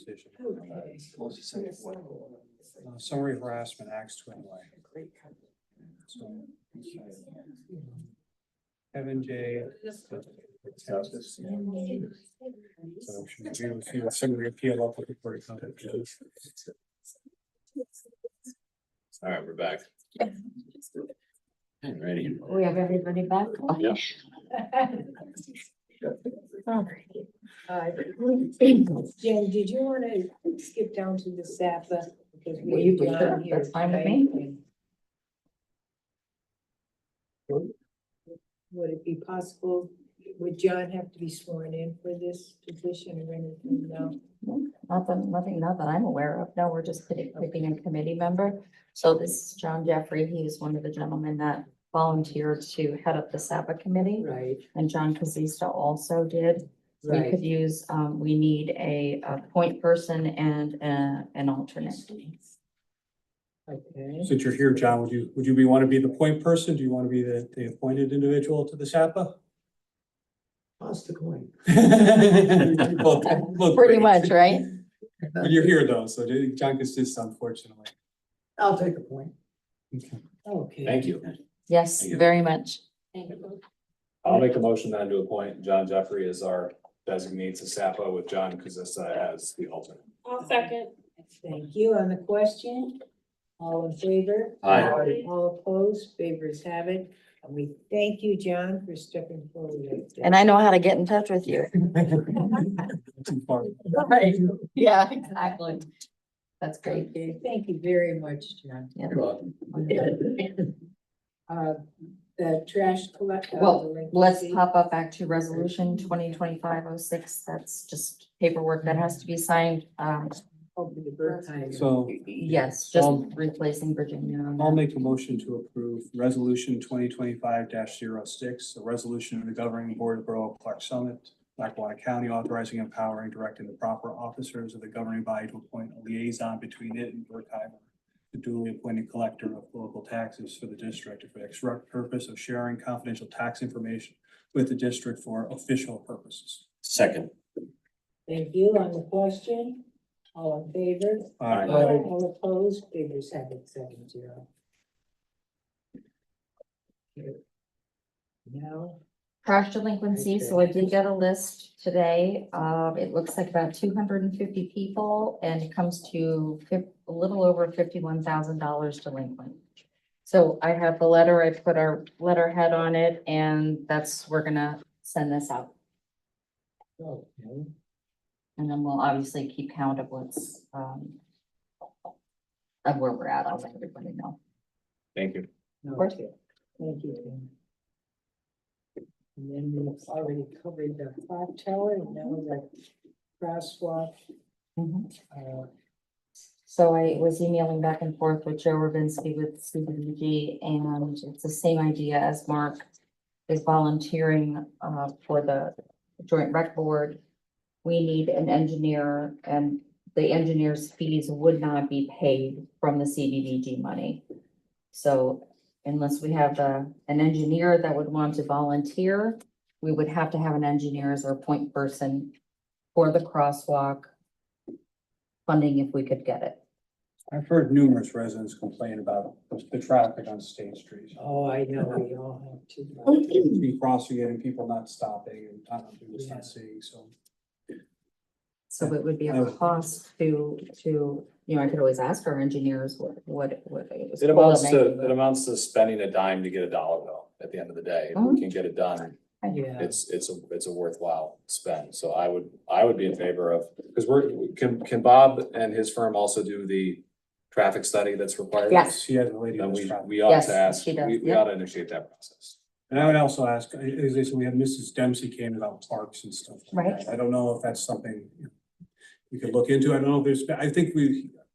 petition. Okay. Summary harassment acts to anyway. So, Kevin J. So should we feel summary appeal up with the court conduct. All right, we're back. And ready. We have everybody back? Yep. Jen, did you want to skip down to the SAPA? Because Well, you we can, have sure. John here That's fine with tonight. Would it be possible, would John have to be sworn in for this position or anything? No? Nothing that I'm aware of. No, we're just picking a committee member. So this is John Jeffrey. He is one of the gentlemen that volunteered to head up the SAPA committee. Right, And John Kazista also did. We right. could use, we need a point person and an alternate. Okay. Since you're here, John, would you want to be the point person? Do you want to be the appointed individual to the SAPA? Toss the coin. Well, Pretty great. much, right? But you're here though, so John consists, unfortunately. I'll take a point. Okay. Okay. Thank you. Yes, Thank you. very much. I'll make a motion then to appoint John Jeffrey as our designee to SAPA with John Kazissa as the alternate. I'll second. Thank you. On the question, all in favor? Aye. All opposed, favors have it. And we thank you, John, for stepping forward. like this. And I know how to get in touch with you. Too far. Right. Yeah, exactly. That's great. Okay, thank you very much, John. Yeah. You're welcome. The trash collect. Well, let's pop up back to resolution 2025-06. That's just paperwork that has to be signed. Over the birth time. So Yes, just I'll- replacing Virginia. on I'll that. make a motion to approve resolution 2025-06, a resolution of the governing board of Borough of Clark Summit, Lackawanna County, authorizing, empowering, directing the proper officers of the governing body to appoint a liaison between it and Berkheimer, the duly appointed collector of local taxes for the district for the express purpose of sharing confidential tax information with the district for official purposes. Second. Thank you. On the question, all in favor? Aye. All opposed, favors have it 7-0. Now, Trash delinquency, so I did get a list today. It looks like about 250 people and it comes to a little over $51,000 delinquent. So I have the letter, I put our letterhead on it and we're gonna send this out. okay. And then we'll obviously keep count of what's, of where we're at. I'll let everybody know. Thank you. course. Okay. Thank you. Tim. And then we've already covered the clock tower and now the crosswalk. So I was emailing back and forth with Joe Ravinsky with CDBG, and it's the same idea as Mark is volunteering for the joint rec board. We need an engineer, and the engineer's fees would not be paid from the CDBG money. So unless we have an engineer that would want to volunteer, we would have to have an engineer as our point person for the crosswalk funding if we could get it. I've heard numerous residents complain about the traffic on State Street. Oh, I know, we all have to. Be crossing it and people not stopping and I don't do this, Yeah. not seeing, so. So it would be a cost to, I could always ask our engineers what it was. It amounts to spending a dime to get a dollar though, at the end of the day. If we can get it done, Yeah, it's a worthwhile spend. So I would be in favor of, because can Bob and his firm also do the traffic study that's required? Yes. She has a lady Then that's traffic. we ought Yes, to ask, she does, we yep. ought to initiate that process. And I would also ask, as they said, we had Mrs. Dempsey came about parks and stuff. like Right. that. I don't know if that's something we could look into. I don't know if there's, I think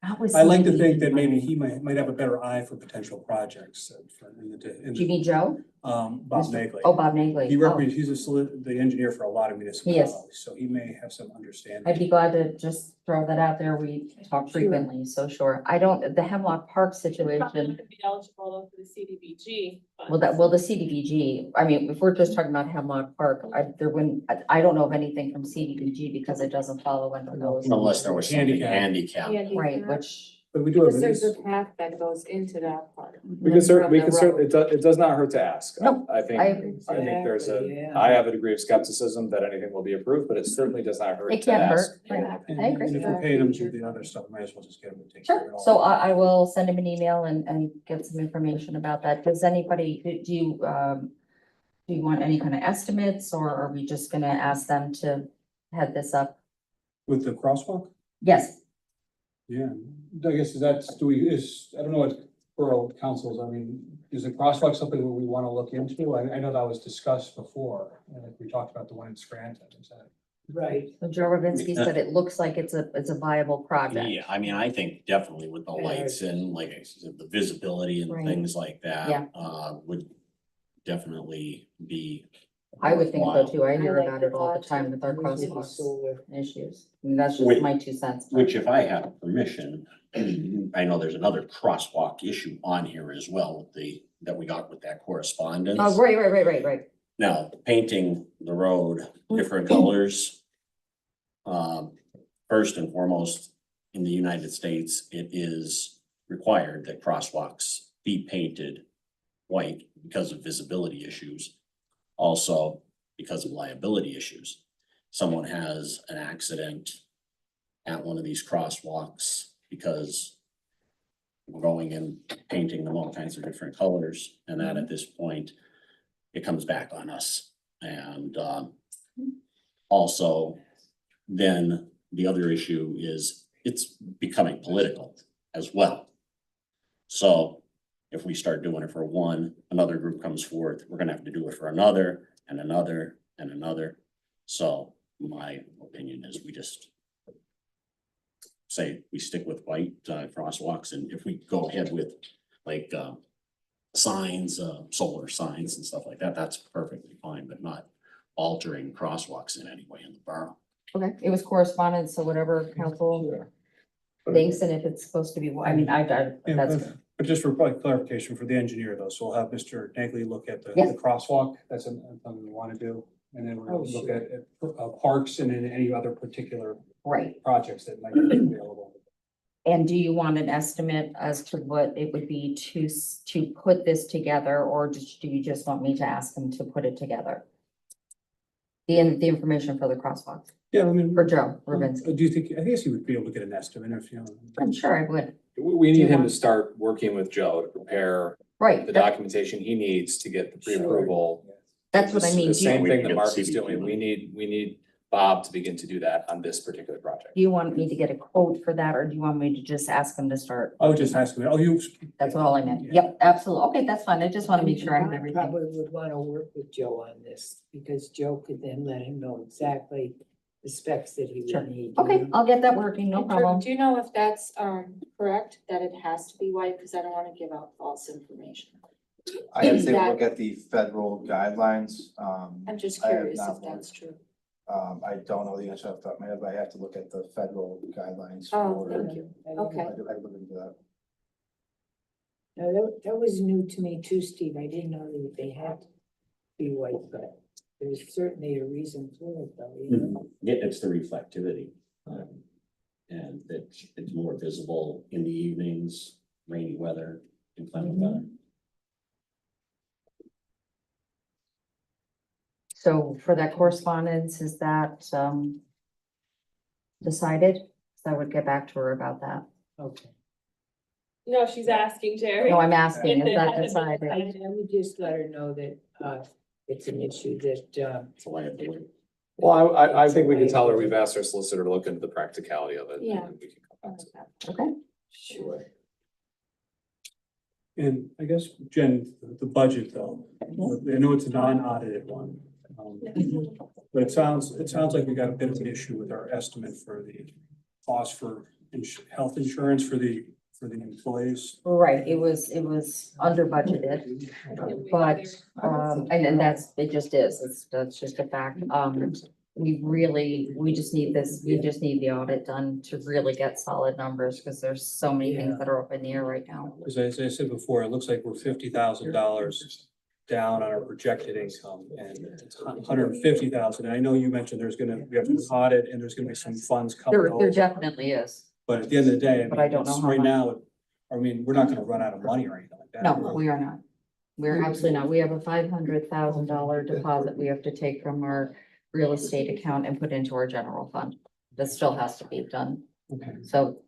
That was I like to CDBG think that maybe money. he might have a better eye for potential projects. Do you mean Joe? Bob Nagley. Oh, Bob Nagley. He Oh, represents, he's the engineer for a lot of municipalities, so he may have some understanding. I'd be glad to just throw that out there. We talk frequently, so sure. I don't, the Hemlock Park Probably situation, could be eligible though for the CDBG. well, the CDBG, I mean, if we're just talking about Hemlock Park, there wouldn't, I don't know of anything from CDBG because it doesn't follow under those. Unless there was something Handicap. handicap. Right, which, But we do have, Because there's this- a path that goes into that part. We can certainly, From the road. it does not hurt to ask. No, I think, I I agree. think there's Exactly, yeah. I have a degree of skepticism that anything will be approved, but it certainly does not hurt it to can't ask. hurt. Right. and I agree. and if we're paying them to the other stuff, might as well just get them to take care of it Sure, all. so I will send him an email and get some information about that. Does anybody, do you want any kind of estimates or are we just gonna ask them to head this up? With the crosswalk? Yes, Yeah, I guess I don't know what borough councils, I mean, is the crosswalk something that we want to look into? I know that was discussed before, like we talked about the one in Scranton, is that? Right, so Joe Ravinsky said it looks like it's a viable project. Yeah, I mean, I think definitely with the lights and like I said, the visibility and Right. things like that. Yeah. Would definitely be. I would think so worthwhile. too. I hear I like about it the all the thought, time with our Maybe crosswalks solar. issues. I mean, that's just Wait, my 2 cents. Which if I have permission, I know there's another crosswalk issue on here as well with that we got with that correspondence. Oh, right. Now, painting the road different colors. First and foremost, in the United States, it is required that crosswalks be painted white because of visibility issues. Also, because of liability issues. Someone has an accident at one of these crosswalks because we're going and painting them all kinds of different colors, and then at this point, it comes back on us. And also, then the other issue is it's becoming political as well. So if we start doing it for one, another group comes forth, we're gonna have to do it for another and another and another. So my opinion is we just say we stick with white crosswalks, and if we go ahead with like signs, solar signs and stuff like that, that's perfectly fine, but not altering crosswalks in any way in the borough. Okay, it was correspondence, so whatever council thinks, and if it's supposed to be, I mean, Yeah, that's, but just for like clarification for the engineer though, so we'll have Mr. Nagley look at the Yes. crosswalk, that's something we want to do. And then we're Oh, gonna look sure. at parks and then any other particular right. projects that might be available. And do you want an estimate as to what it would be to put this together, or do you just want me to ask them to put it together? The information for the crosswalk, Yeah, I mean. for Joe Ravinsky. Do you think, I guess you would be able to get an estimate if, you know. I'm sure I would. We Do you need him to want- start working with Joe to prepare Right, the that- documentation he needs to get the pre-approval. that's what I The mean. Do same you, thing We that can Mark get is CDBG. doing. We need Bob to begin to do that on this particular project. do you want me to get a quote for that, or do you want me to just ask them to start? I would just ask him, you. That's all I meant. Yep, absolutely. Okay, that's fine. I just want to make sure I have I everything. probably would wanna work with Joe on this, because Joe could then let him know exactly the specs that he Sure. would need. Okay, I'll get that working, no And Drew, problem. Do you know if that's correct, that it has to be white? Because I don't want to give out false information. I have to Is take a that- look at the federal guidelines. I'm just I have curious not if that's true. I don't know the answer off the top of my head, but I have to look at the federal guidelines. Oh, for- thank you. Okay. I look into that. No, that was new to me too, Steve. I didn't know that they had to be white, but there's certainly a reason for it though, you know? Yeah, it's the reflectivity. And it's more visible in the evenings, rainy weather, inclement weather. So for that correspondence, is that decided? So I would get back to her about that. Okay. No, she's asking Jerry. No, I'm asking, is that I decided? would just let her know that, it's an issue that, It's a liability. Well, I think we can tell her we've asked our solicitor to look into the practicality of it. and Yeah. we can come back to that. Okay, sure. And I guess, Jen, the budget though, I know it's a non-audited one. But it sounds like we got a bit of an issue with our estimate for the cost for health insurance for the for the employees. Right, it was under budgeted, but, and that's, it just is, that's just a fact. We just need the audit done to really get solid numbers, because there's so many things that are up in the air right now. Because as I said before, it looks like we're $50,000 down on our projected income, and it's $150,000. And I know you mentioned we have to audit, and there's gonna be some funds coming There over. definitely is. But at the end of the day, But I don't know how right much. now, I mean, we're not gonna run out of money or anything like that. No, we are not. We're absolutely not. We have a $500,000 deposit we have to take from our real estate account and put into our general fund. That still has to be done. Okay. So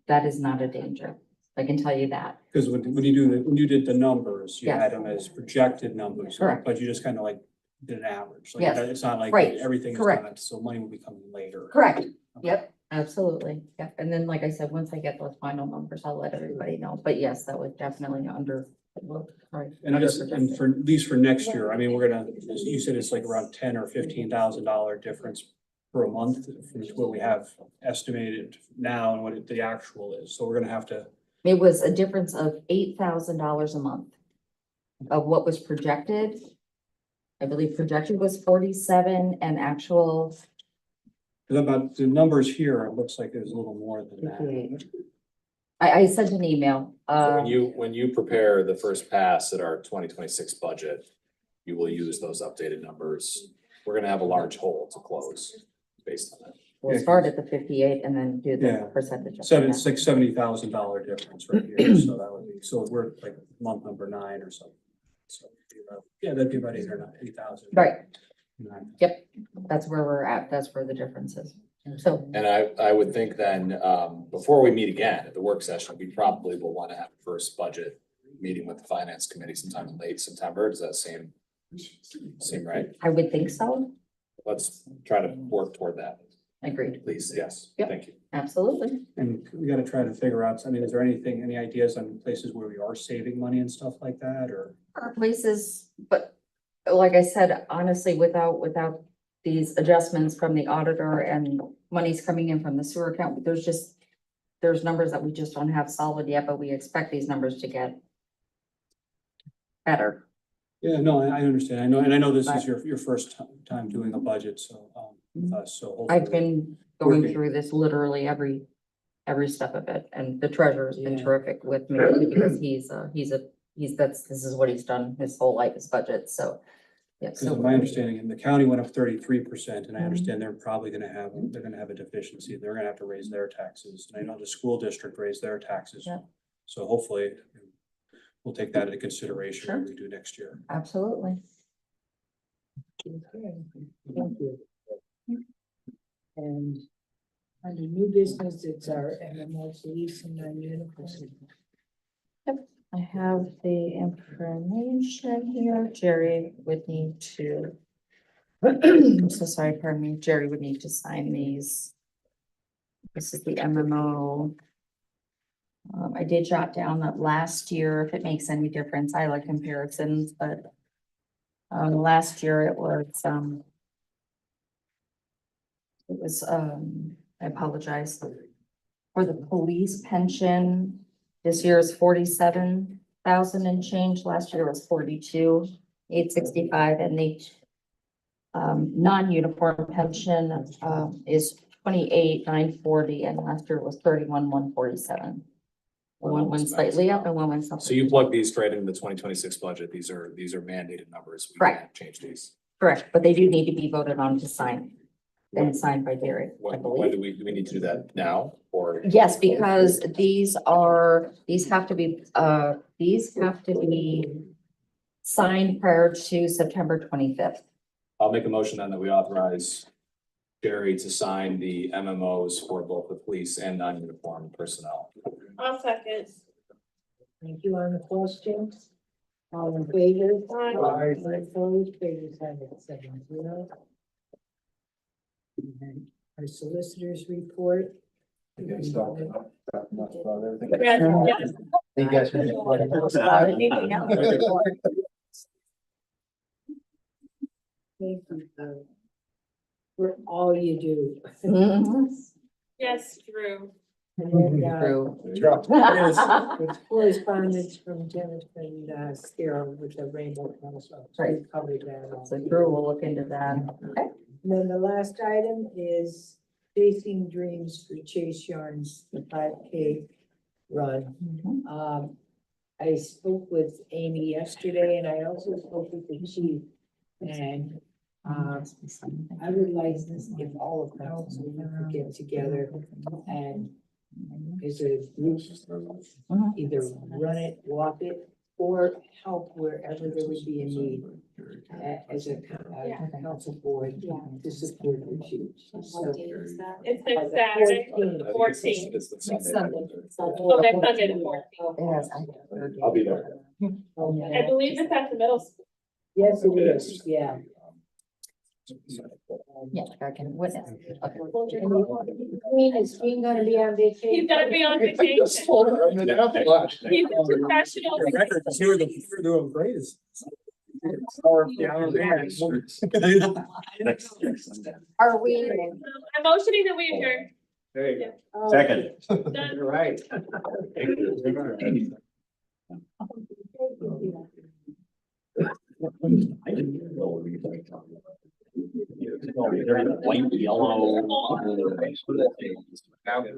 that is not a danger. I can tell you that. Because when you did the numbers, you Yes. had them as projected numbers. Correct. But you just kind of like did an average. Like, Yes. It's not like Right. everything is Correct. done, so money will be coming later. Correct. Okay. Yep, absolutely. Yep. And then, like I said, once I get those final numbers, I'll let everybody know. But yes, that was definitely And and for, at least for next year, I mean, we're gonna, you said it's like around $10,000 or $15,000 difference per month from what we have estimated now and what the actual is. So we're gonna have to, It was a difference of $8,000 a month of what was projected. I believe projected was 47 and actual because about the numbers here, it looks like there's a little more than that. 58. I sent an email. When you prepare the first pass at our 2026 budget, you will use those updated numbers. We're gonna have a large hole to close based on that. We'll start at the 58 and then do Yeah. the percentage. of $70,000 difference right here, so that would be, so we're like month number 9 or something. So, yeah, that'd be about 8,000. Right, Nine. that's where we're at. That's where the difference is. So, And I would think then, before we meet again at the work session, we probably will want to have the first budget meeting with the finance committee sometime in late September. Does that seem right? I would think so. Let's try to work toward that, Agreed. at least, yes. Yep. Thank you. Absolutely. And we gotta try to figure out, I mean, is there any ideas on places where we are saving money and stuff like that, or? Our places, but like I said, honestly, without these adjustments from the auditor and monies coming in from the sewer account, there's numbers that we just don't have solid yet, but we expect these numbers to get better. Yeah, no, I understand. I know this is your first time doing a budget, so, so. I've hopefully- been going Working. through this literally every step of it, and the treasurer's been Yeah. terrific with me because this is what he's done his whole life, his budget, so. Yeah, Because so. of my understanding, and the county went up 33%, and I Mhm. understand they're gonna have a deficiency. They're gonna have to raise their taxes. And I know the school district raised their taxes. Yeah. So hopefully we'll take that into consideration when Sure. we do next year. Absolutely. Okay, thank you. And under new business, it's our MMO police and non-uniform. I have the information here. Jerry would need to. I'm so sorry, pardon me. Jerry would need to sign these. This is the MMO. I did jot down that last year, if it makes any difference, I like comparisons, but last year it was, I apologize. For the police pension, this year is 47,000 and change. Last year was 42,865, and the non-uniform pension is 28,940, and last year was 31,147. One went slightly up and one went something. So you plug these straight into the 2026 budget. These are mandated numbers. We Correct. can't change these. Correct, but they do need to be voted on to sign and signed by Gary, I When believe. do we need to do that now or? Yes, because these have to be signed prior to September 25th. I'll make a motion then that we authorize Jerry to sign the MMOs for both the police and non-uniform personnel. I'll second. Thank you on the question. All in favor? Aye. Opposed, favors have it 7-0. And our solicitors report. You guys talked enough about everything. Yes. You guys can- Thank you for all you do. Mhm. Yes, Drew. And, True. with correspondence from Jennifer and, Sarah with the rainbow telescope. So we Right. covered that. all. So Drew will look into that. Okay. And then the last item is Chasing Dreams for Chase Yarns, the 5K run. I spoke with Amy yesterday and I also spoke with the chief. And, I would like if all of council could get together and as a group, either run it, walk it, or help wherever there would be a need as a council board to support the chief. What day is that? It's next Saturday, 14th. It's the Sunday. Sunday. Oh, next Sunday, the 14th. Yes. I'll be there. I believe it's at the middle school. Yes, it is, yeah. Yeah, I can witness. Okay. Queen, is Queen gonna be on vacation? He's gonna be on vacation. He's a professional. Record, you're doing great. Are we? I'm motioning that we adjourn. There you Oh, Second. go. Done. You're right. White, yellow. Covered.